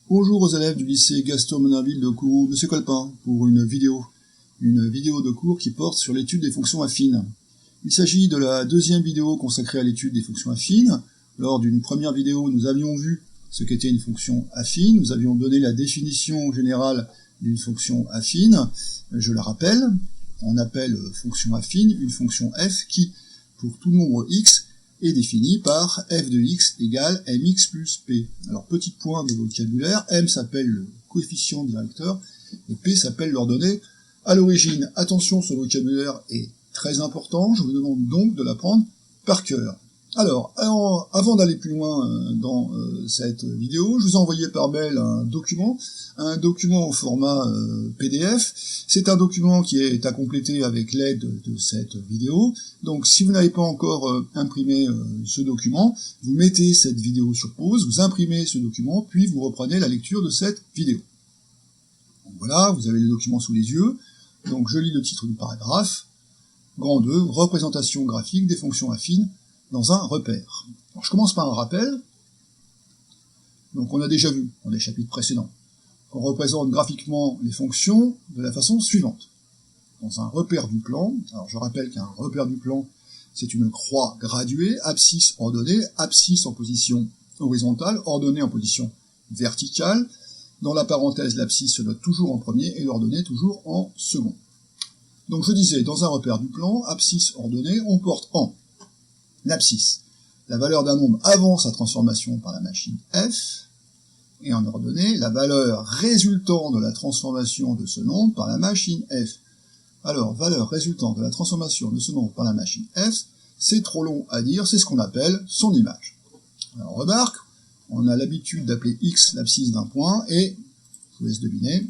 Bonjour aux élèves du lycée Gaston-Monnerville de Kourou, Monsieur Colpin, pour une vidéo de cours qui porte sur l'étude des fonctions affines. Il s'agit de la deuxième vidéo consacrée à l'étude des fonctions affines. Lors d'une première vidéo, nous avions vu ce qu'était une fonction affine, nous avions donné la définition générale d'une fonction affine. Je la rappelle, on appelle fonction affine une fonction f qui, pour tout nombre x, est définie par f de x égale mx plus p. Alors, petit point de vocabulaire, m s'appelle le coefficient directeur, et p s'appelle l'ordonnée à l'origine. Attention, ce vocabulaire est très important, je vous demande donc de l'apprendre par cœur. Alors, avant d'aller plus loin dans cette vidéo, je vous ai envoyé par mail un document au format PDF. C'est un document qui est à compléter avec l'aide de cette vidéo. Donc, si vous n'avez pas encore imprimé ce document, vous mettez cette vidéo sur pause, vous imprimez ce document, puis vous reprenez la lecture de cette vidéo. Donc, voilà, vous avez le document sous les yeux. Donc, je lis le titre du paragraphe. Grand 2, représentation graphique des fonctions affines dans un repère. Alors, je commence par un rappel. Donc on a déjà vu dans les chapitres précédents qu'on représente graphiquement les fonctions de la façon suivante. Dans un repère du plan, alors je rappelle qu'un repère du plan, c'est une croix graduée, abscisse ordonnée, abscisse en position horizontale, ordonnée en position verticale. Dans la parenthèse, l'abscisse se note toujours en premier et l'ordonnée toujours en second. Donc je disais, dans un repère du plan, abscisse ordonnée, on porte en l'abscisse la valeur d'un nombre avant sa transformation par la machine f, et en ordonnée, la valeur résultant de la transformation de ce nombre par la machine f. Alors, valeur résultant de la transformation de ce nombre par la machine f, c'est trop long à dire, c'est ce qu'on appelle son image. Alors, remarque, on a l'habitude d'appeler x l'abscisse d'un point, et, je vous laisse deviner,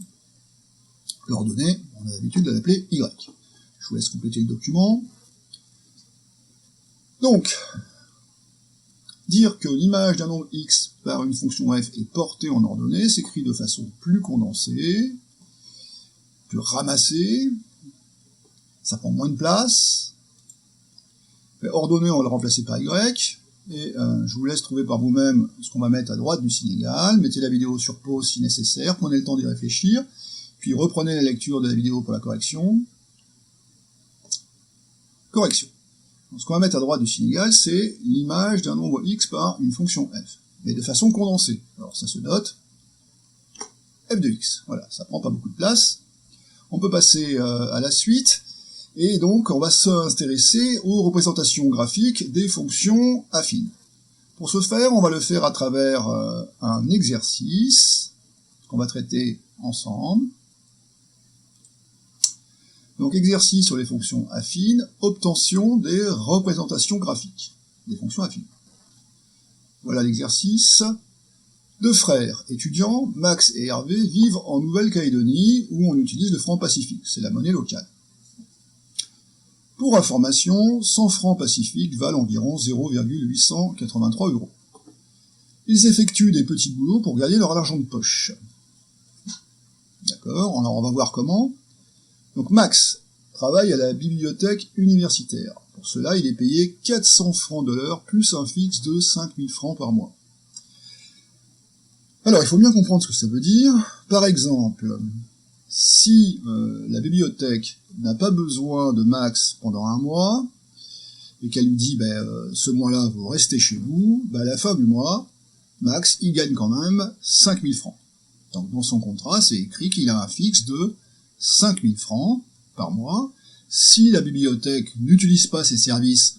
l'ordonnée, on a l'habitude de l'appeler y. Je vous laisse compléter le document. Donc, dire que l'image d'un nombre x par une fonction f est portée en ordonnée s'écrit de façon plus condensée, plus ramassée, ça prend moins de place. Ordonnée, on va le remplacer par y, et je vous laisse trouver par vous-même ce qu'on va mettre à droite du signe égal. Mettez la vidéo sur pause si nécessaire, prenez le temps d'y réfléchir, puis reprenez la lecture de la vidéo pour la correction. Correction. Donc, ce qu'on va mettre à droite du signe égal, c'est l'image d'un nombre x par une fonction f, mais de façon condensée. Alors ça se note f de x. Voilà, ça prend pas beaucoup de place. On peut passer à la suite, et donc on va s'intéresser aux représentations graphiques des fonctions affines. Pour ce faire, on va le faire à travers un exercice qu'on va traiter ensemble. Donc, exercice sur les fonctions affines, obtention des représentations graphiques des fonctions affines. Voilà l'exercice. Deux frères étudiants, Max et Hervé, vivent en Nouvelle-Calédonie où on utilise le franc pacifique, c'est la monnaie locale. Pour information, 100 francs pacifiques valent environ 0,883 €. Ils effectuent des petits boulots pour gagner leur argent de poche. D'accord, alors on va voir comment. Donc Max travaille à la bibliothèque universitaire. Pour cela, il est payé 400 francs de l'heure, plus un fixe de 5000 francs par mois. Alors, il faut bien comprendre ce que ça veut dire. Par exemple, si la bibliothèque n'a pas besoin de Max pendant un mois, et qu'elle lui dit, ce mois-là, vous restez chez vous, à la fin du mois, Max, il gagne quand même 5000 francs. Donc, dans son contrat, c'est écrit qu'il a un fixe de 5000 francs par mois. Si la bibliothèque n'utilise pas ses services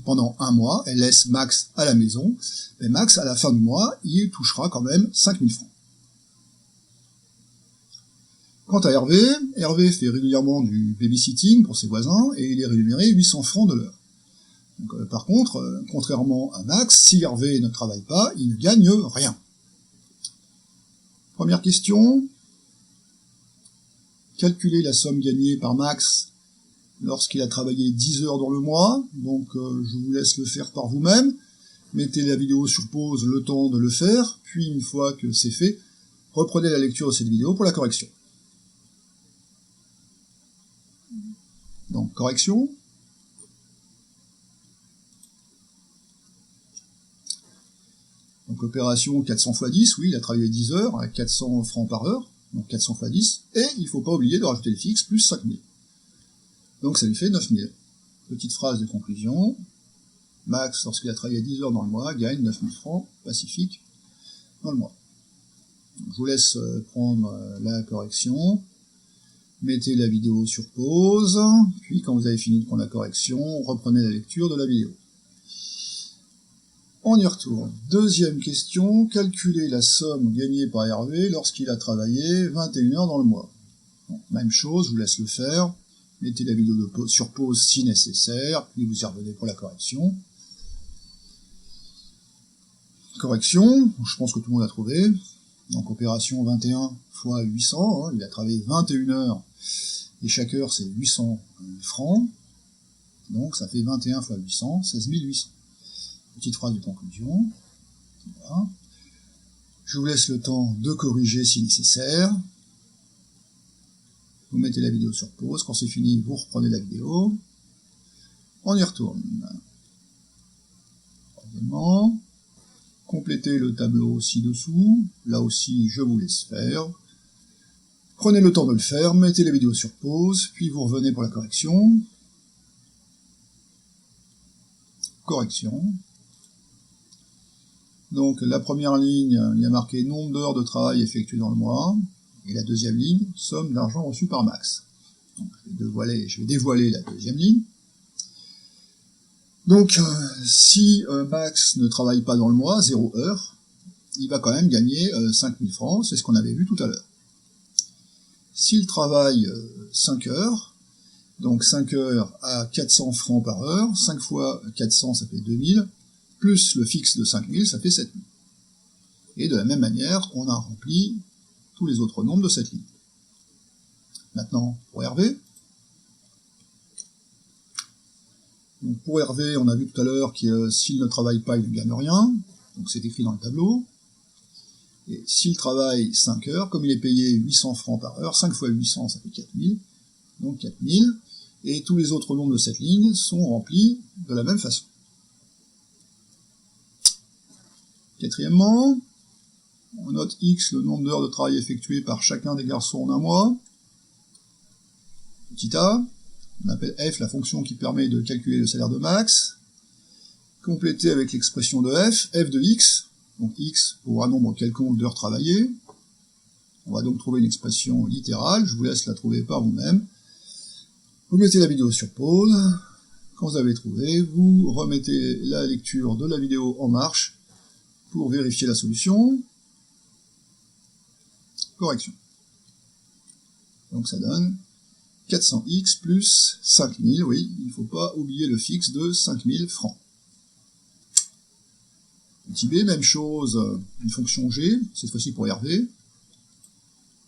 pendant un mois, elle laisse Max à la maison, et Max, à la fin du mois, il touchera quand même 5000 francs. Quant à Hervé, Hervé fait régulièrement du babysitting pour ses voisins, et il est rémunéré 800 francs de l'heure. Donc, par contre, contrairement à Max, si Hervé ne travaille pas, il ne gagne rien. Première question. Calculez la somme gagnée par Max lorsqu'il a travaillé 10 heures dans le mois, donc je vous laisse le faire par vous-même. Mettez la vidéo sur pause le temps de le faire, puis une fois que c'est fait, reprenez la lecture de cette vidéo pour la correction. Donc, correction. Donc opération 400 x 10, oui, il a travaillé 10 heures à 400 francs par heure, donc 400 x 10, et il ne faut pas oublier de rajouter le fixe plus 5000. Donc ça lui fait 9000. Petite phrase de conclusion. Max, lorsqu'il a travaillé 10 heures dans le mois, gagne 9000 francs pacifiques dans le mois. Donc, je vous laisse prendre la correction. Mettez la vidéo sur pause, puis quand vous avez fini de prendre la correction, reprenez la lecture de la vidéo. On y retourne. Deuxième question, calculez la somme gagnée par Hervé lorsqu'il a travaillé 21 heures dans le mois. Donc, même chose, je vous laisse le faire. Mettez la vidéo sur pause si nécessaire, puis vous y revenez pour la correction. Correction, je pense que tout le monde a trouvé. Donc opération 21 x 800, hein, il a travaillé 21 heures, et chaque heure c'est 800 francs, donc ça fait 21 x 800, 16 800. Petite phrase de conclusion. Voilà. Je vous laisse le temps de corriger si nécessaire. Vous mettez la vidéo sur pause, quand c'est fini, vous reprenez la vidéo. On y retourne. Troisièmement, complétez le tableau ci-dessous, là aussi je vous laisse faire. Prenez le temps de le faire, mettez la vidéo sur pause, puis vous revenez pour la correction. Correction. Donc la première ligne, il y a marqué nombre d'heures de travail effectuées dans le mois, et la deuxième ligne, somme d'argent reçu par Max. Donc, je vais dévoiler la deuxième ligne. Donc si Max ne travaille pas dans le mois, 0 heure, il va quand même gagner 5000 francs, c'est ce qu'on avait vu tout à l'heure. S'il travaille 5 heures, donc 5 heures à 400 francs par heure, 5 fois 400 ça fait 2000, plus le fixe de 5000, ça fait 7000. Et de la même manière, on a rempli tous les autres nombres de cette ligne. Maintenant, pour Hervé. Donc pour Hervé, on a vu tout à l'heure que s'il ne travaille pas, il ne gagne rien. Donc c'est écrit dans le tableau. Et s'il travaille 5 heures, comme il est payé 800 francs par heure, 5 fois 800, ça fait 4000. Donc 4000. Et tous les autres nombres de cette ligne sont remplis de la même façon. Quatrièmement, on note X, le nombre d'heures de travail effectuées par chacun des garçons en un mois. Petit a, on appelle F la fonction qui permet de calculer le salaire de Max. Complété avec l'expression de F de X, donc X pour un nombre quelconque d'heures travaillées. On va donc trouver une expression littérale, je vous laisse la trouver par vous-même. Vous mettez la vidéo sur pause. Quand vous avez trouvé, vous remettez la lecture de la vidéo en marche pour vérifier la solution. Correction. Donc ça donne 400x plus 5000, oui, il ne faut pas oublier le fixe de 5000 francs. Petit b, même chose, une fonction g, cette fois-ci pour Hervé.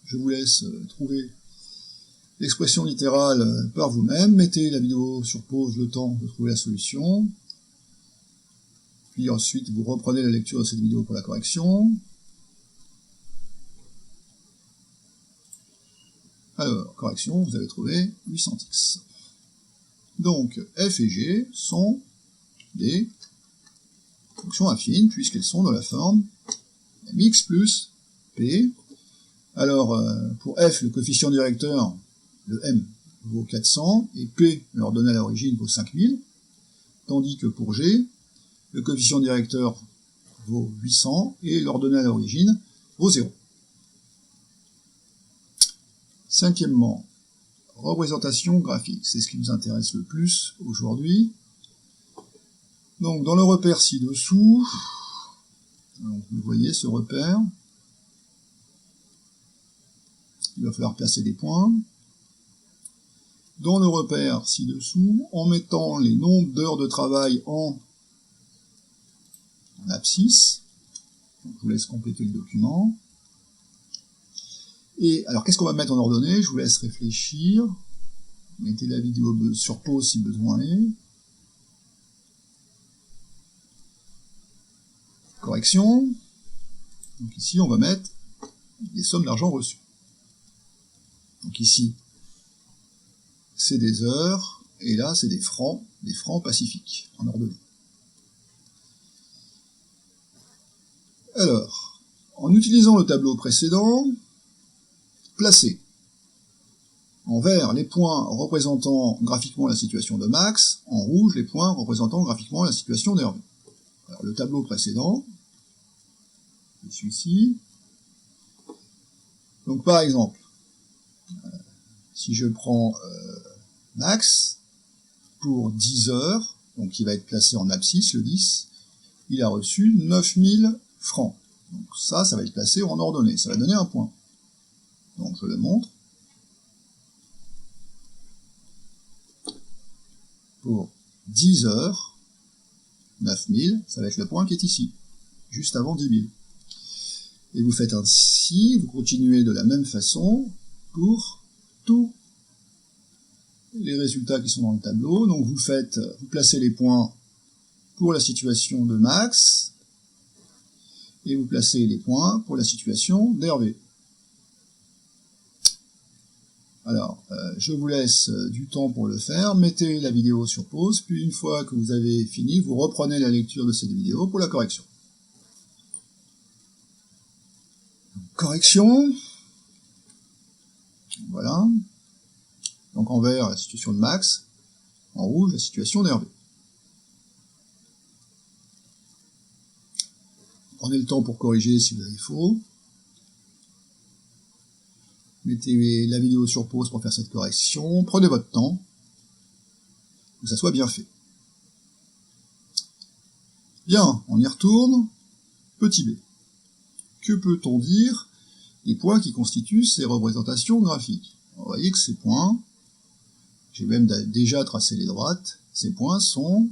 Je vous laisse trouver l'expression littérale par vous-même, mettez la vidéo sur pause le temps de trouver la solution, puis ensuite vous reprenez la lecture de cette vidéo pour la correction. Alors, correction, vous avez trouvé 800x. Donc, f et g sont des fonctions affines, puisqu'elles sont dans la forme mx plus p. Alors, pour f, le coefficient directeur, le m, vaut 400, et p, l'ordonnée à l'origine, vaut 5000, tandis que pour g, le coefficient directeur vaut 800, et l'ordonnée à l'origine vaut 0. Cinquièmement, représentation graphique, c'est ce qui nous intéresse le plus aujourd'hui. Donc dans le repère ci-dessous, vous voyez ce repère, il va falloir placer des points. Dans le repère ci-dessous, en mettant les nombres d'heures de travail en abscisse, donc je vous laisse compléter le document. Et alors, qu'est-ce qu'on va mettre en ordonnée? Je vous laisse réfléchir. Mettez la vidéo sur pause si besoin est. Correction. Donc ici, on va mettre les sommes d'argent reçues. Donc ici, c'est des heures, et là, c'est des francs pacifiques, en ordonnée. Alors, en utilisant le tableau précédent, placez en vert les points représentant graphiquement la situation de Max, en rouge les points représentant graphiquement la situation d'Hervé. Alors le tableau précédent, c'est celui-ci. Donc par exemple, si je prends Max, pour 10 heures, donc qui va être placé en abscisse, le 10, il a reçu 9000 francs. Donc ça va être placé en ordonnée, ça va donner un point. Donc je le montre. Pour 10 heures, 9000, ça va être le point qui est ici, juste avant 10 000. Et vous faites ainsi, vous continuez de la même façon pour tous les résultats qui sont dans le tableau. Donc vous placez les points pour la situation de Max, et vous placez les points pour la situation d'Hervé. Alors, je vous laisse du temps pour le faire, mettez la vidéo sur pause, puis une fois que vous avez fini, vous reprenez la lecture de cette vidéo pour la correction. Correction. Voilà. Donc en vert, la situation de Max, en rouge, la situation d'Hervé. Prenez le temps pour corriger si vous avez faux. Mettez la vidéo sur pause pour faire cette correction. Prenez votre temps, que ça soit bien fait. Bien, on y retourne. Petit b. Que peut-on dire des points qui constituent ces représentations graphiques? Vous voyez que ces points, j'ai même déjà tracé les droites, ces points sont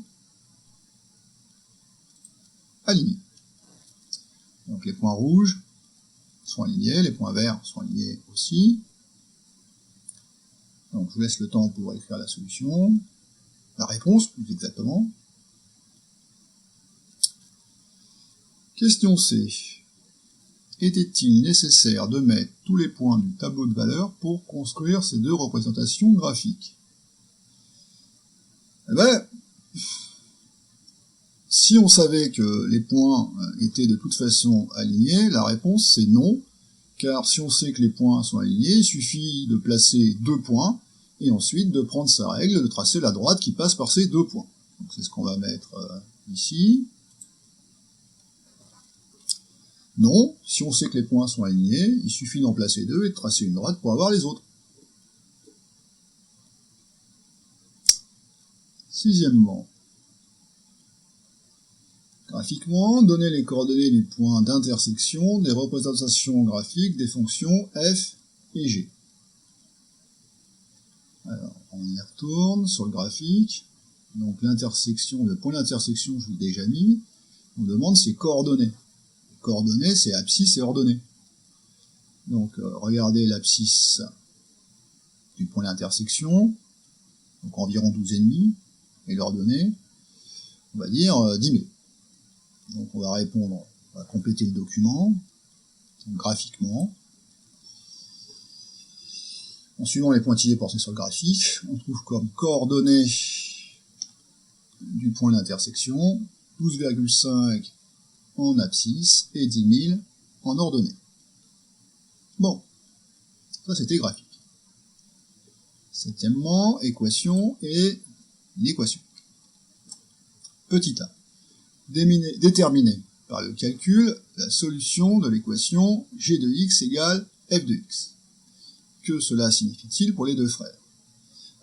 alignés. Donc les points rouges sont alignés, les points verts sont alignés aussi. Donc je vous laisse le temps pour écrire la solution, la réponse plus exactement. Question C. Était-il nécessaire de mettre tous les points du tableau de valeur pour construire ces deux représentations graphiques? Eh bien, si on savait que les points étaient de toute façon alignés, la réponse c'est non, car si on sait que les points sont alignés, il suffit de placer deux points, et ensuite de prendre sa règle, de tracer la droite qui passe par ces deux points. Donc c'est ce qu'on va mettre ici. Non, si on sait que les points sont alignés, il suffit d'en placer deux et de tracer une droite pour avoir les autres. Sixièmement, graphiquement, donner les coordonnées du point d'intersection des représentations graphiques des fonctions f et g. Alors, on y retourne sur le graphique. Donc l'intersection, le point d'intersection, je l'ai déjà mis. On demande ses coordonnées. Les coordonnées, c'est abscisse et ordonnée. Donc regardez l'abscisse du point d'intersection, donc environ 12,5, et l'ordonnée, on va dire 10 000. Donc on va répondre, on va compléter le document, donc, graphiquement. En suivant les pointillés portés sur le graphique, on trouve comme coordonnées du point d'intersection 12,5 en abscisse et 10 000 en ordonnée. Bon, ça c'était graphique. Septièmement, équation et l'équation. Petit a. Déterminer par le calcul la solution de l'équation g de x égale f de x. Que cela signifie-t-il pour les deux frères?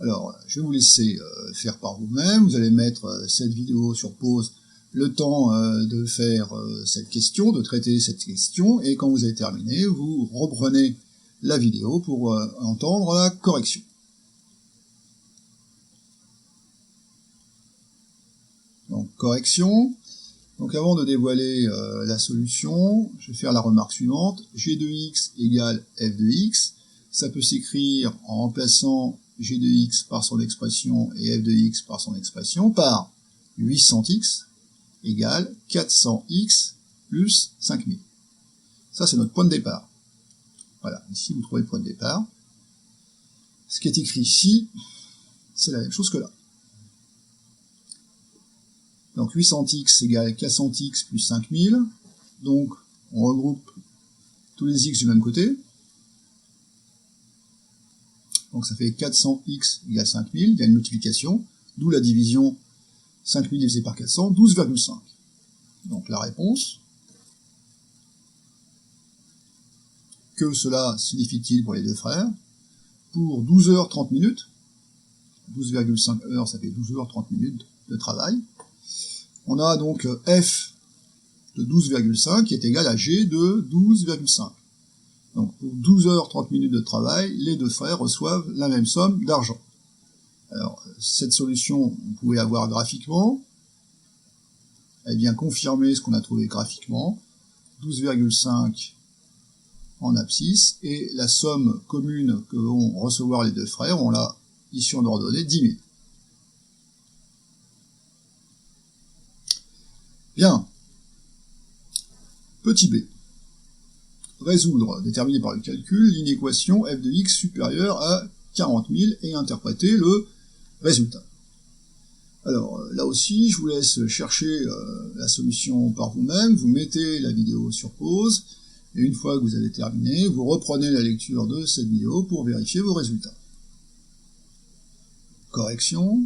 Alors, je vais vous laisser faire par vous-même. Vous allez mettre cette vidéo sur pause le temps de faire cette question, de traiter cette question, et quand vous avez terminé, vous reprenez la vidéo pour entendre la correction. Donc, correction. Donc, avant de dévoiler la solution, je vais faire la remarque suivante. G de x égale f de x. Ça peut s'écrire en remplaçant g de x par son expression et f de x par son expression par 800x égale 400x plus 5000. Ça, c'est notre point de départ. Voilà, ici, vous trouvez le point de départ. Ce qui est écrit ici, c'est la même chose que là. Donc 800x égale 400x plus 5000. Donc on regroupe tous les x du même côté. Donc ça fait 400x égale 5000, il y a une multiplication, d'où la division 5000 divisé par 400, 12,5. Donc la réponse, que cela signifie-t-il pour les deux frères? Pour 12 heures 30 minutes, 12,5 heures, ça fait 12 heures 30 minutes de travail, on a donc f de 12,5 qui est égal à g de 12,5. Donc pour 12 heures 30 minutes de travail, les deux frères reçoivent la même somme d'argent. Alors cette solution, on pouvait avoir graphiquement, elle vient confirmer ce qu'on a trouvé graphiquement, 12,5 en abscisse, et la somme commune que vont recevoir les deux frères, on l'a ici en ordonnée, 10 000. Bien. Petit b. Résoudre, déterminer par le calcul, l'inéquation f de x supérieure à 40 000 et interpréter le résultat. Alors là aussi, je vous laisse chercher la solution par vous-même, vous mettez la vidéo sur pause, et une fois que vous avez terminé, vous reprenez la lecture de cette vidéo pour vérifier vos résultats. Correction.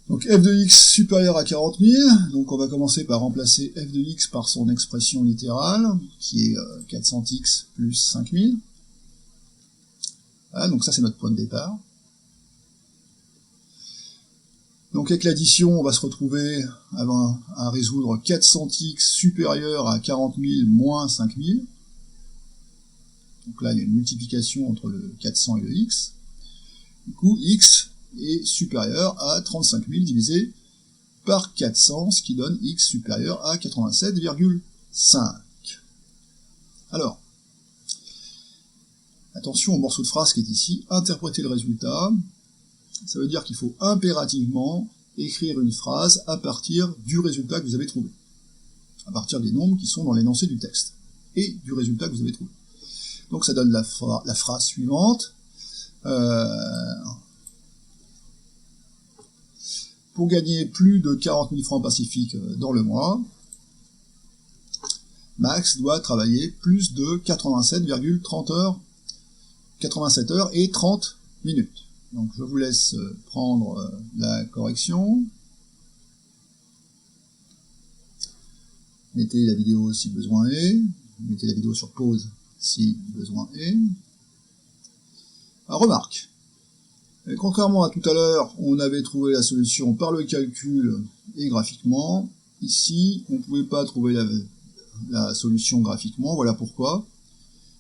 Donc f de x supérieur à 40 000, donc on va commencer par remplacer f de x par son expression littérale, qui est 400x plus 5000. Voilà, donc ça c'est notre point de départ. Donc avec l'addition, on va se retrouver à résoudre 400x supérieur à 40 000 moins 5000. Donc là il y a une multiplication entre le 400 et le x. Du coup x est supérieur à 35 000 divisé par 400, ce qui donne x supérieur à 87,5. Alors, attention au morceau de phrase qui est ici, interpréter le résultat, ça veut dire qu'il faut impérativement écrire une phrase à partir du résultat que vous avez trouvé, à partir des nombres qui sont dans l'énoncé du texte, et du résultat que vous avez trouvé. Donc ça donne la phrase suivante. Pour gagner plus de 40 000 francs pacifiques dans le mois, Max doit travailler plus de 87,30 heures, 87 heures et 30 minutes. Donc je vous laisse prendre la correction. Mettez la vidéo si besoin est. Mettez la vidéo sur pause si besoin est. Remarque. Et contrairement à tout à l'heure, on avait trouvé la solution par le calcul et graphiquement. Ici, on ne pouvait pas trouver la solution graphiquement, voilà pourquoi.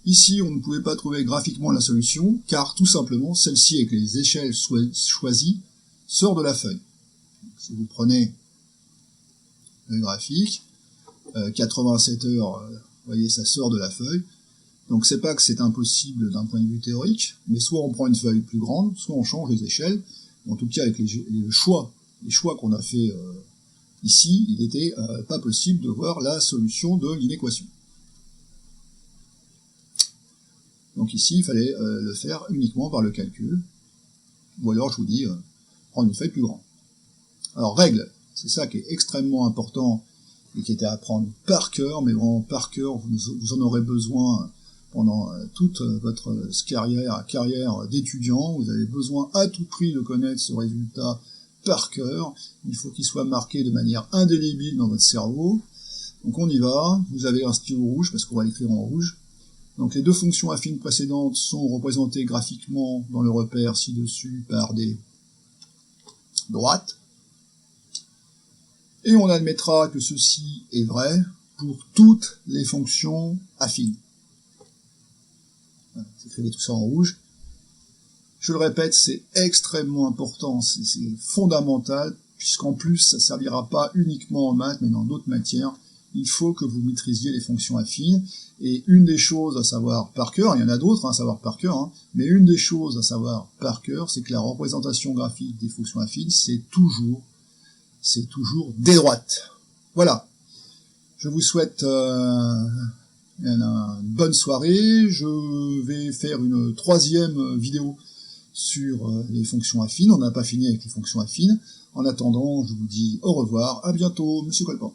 Ici, on ne pouvait pas trouver graphiquement la solution, car tout simplement, celle-ci avec les échelles choisies sort de la feuille. Si vous prenez le graphique, 87 heures, vous voyez, ça sort de la feuille. Donc c'est pas que c'est impossible d'un point de vue théorique, mais soit on prend une feuille plus grande, soit on change les échelles. En tout cas, avec les choix qu'on a fait ici, il n'était pas possible de voir la solution de l'inéquation. Donc ici, il fallait le faire uniquement par le calcul, ou alors je vous dis, prendre une feuille plus grande. Alors règle, c'est ça qui est extrêmement important et qui était à apprendre par cœur, mais vraiment par cœur, vous en aurez besoin pendant toute votre carrière d'étudiant. Vous avez besoin à tout prix de connaître ce résultat par cœur. Il faut qu'il soit marqué de manière indélébile dans votre cerveau. Donc on y va, vous avez un stylo rouge, parce qu'on va l'écrire en rouge. Donc les deux fonctions affines précédentes sont représentées graphiquement dans le repère ci-dessus par des droites. Et on admettra que ceci est vrai pour toutes les fonctions affines. Voilà, vous écrivez tout ça en rouge. Je le répète, c'est extrêmement important, c'est fondamental, puisqu'en plus, ça ne servira pas uniquement en maths, mais dans d'autres matières. Il faut que vous maîtrisiez les fonctions affines. Et une des choses à savoir par cœur, il y en a d'autres à savoir par cœur, mais une des choses à savoir par cœur, c'est que la représentation graphique des fonctions affines, c'est toujours des droites. Voilà. Je vous souhaite une bonne soirée. Je vais faire une troisième vidéo sur les fonctions affines. On n'a pas fini avec les fonctions affines. En attendant, je vous dis au revoir. À bientôt, Monsieur Colpan.